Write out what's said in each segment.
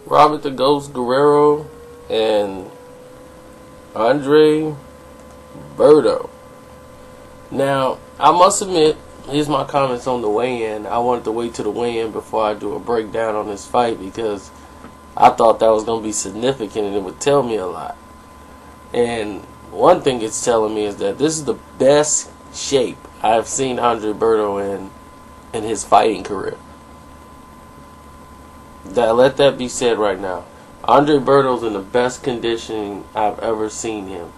Robert the Ghost Guerrero and Andre Berto. Now, I must admit, here's my comments on the weigh-in. I wanted to wait till the weigh-in before I do a breakdown on this fight because I thought that was going to be significant and it would tell me a lot. And one thing it's telling me is that this is the best shape I've seen Andre Berto in his fighting career. Let that be said right now. Andre Berto's in the best conditioning I've ever seen him.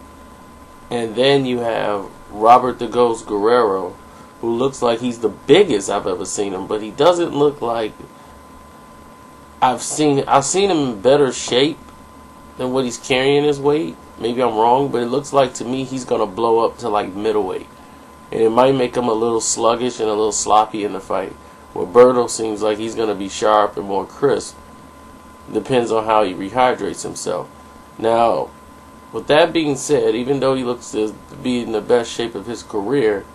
And then you have Robert the Ghost Guerrero, who looks like he's the biggest I've ever seen him, but he doesn't look like I've seen him in better shape than what he's carrying his weight. Maybe I'm wrong, but it looks like to me he's gonna blow up to like middleweight. And it might make him a little sluggish and a little sloppy in the fight. Where Berto seems like he's gonna be sharp and more crisp. Depends on how he rehydrates himself. Now, with that being said, even though he looks to be in the best shape of his career,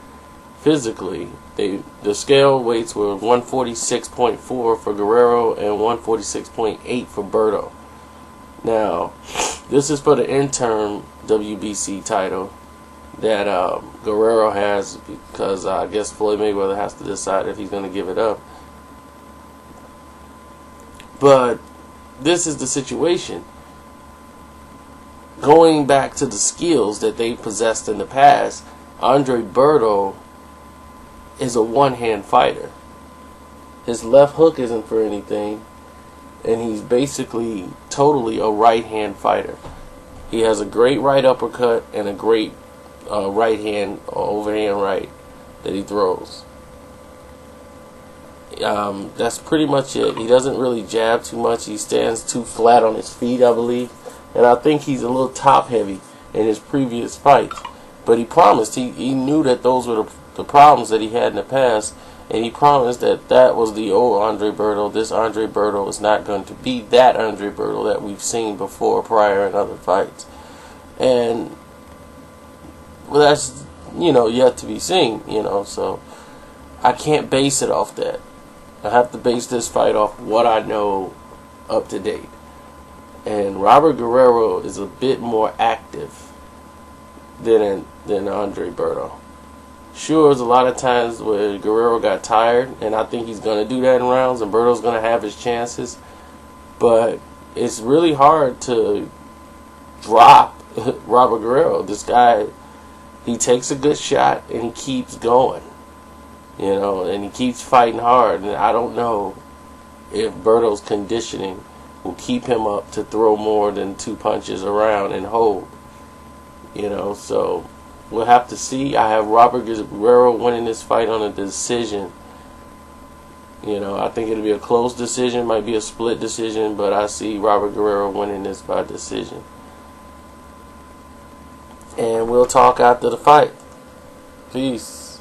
physically, the scale weights were 146.4 for Guerrero and 146.8 for Berto. Now, this is for the interim WBC title that Guerrero has because I guess Floyd Mayweather has to decide if he's going to give it up. But this is the situation. Going back to the skills that they possessed in the past, Andre Berto is a one-hand fighter. His left hook isn't for anything, and he's basically totally a right-hand fighter. He has a great right uppercut and a great right hand, overhand right that he throws. That's pretty much it. He doesn't really jab too much. He stands too flat on his feet, I believe. And I think he's a little top-heavy in his previous fights. But he promised, he knew that those were the problems that he had in the past, and he promised that that was the old Andre Berto. This Andre Berto is not going to be that Andre Berto that we've seen before, prior in other fights. And well, that's, yet to be seen, so I can't base it off that. I have to base this fight off what I know up to date. And Robert Guerrero is a bit more active than Andre Berto. Sure, there's a lot of times where Guerrero got tired, and I think he's going to do that in rounds, and Berto's going to have his chances. But it's really hard to drop Robert Guerrero. This guy, he takes a good shot, and he keeps going. And he keeps fighting hard. And I don't know if Berto's conditioning will keep him up to throw more than 2 punches around and hold. So we'll have to see. I have Robert Guerrero winning this fight on a decision. I think it'll be a close decision, might be a split decision, but I see Robert Guerrero winning this by decision. And we'll talk after the fight. Peace.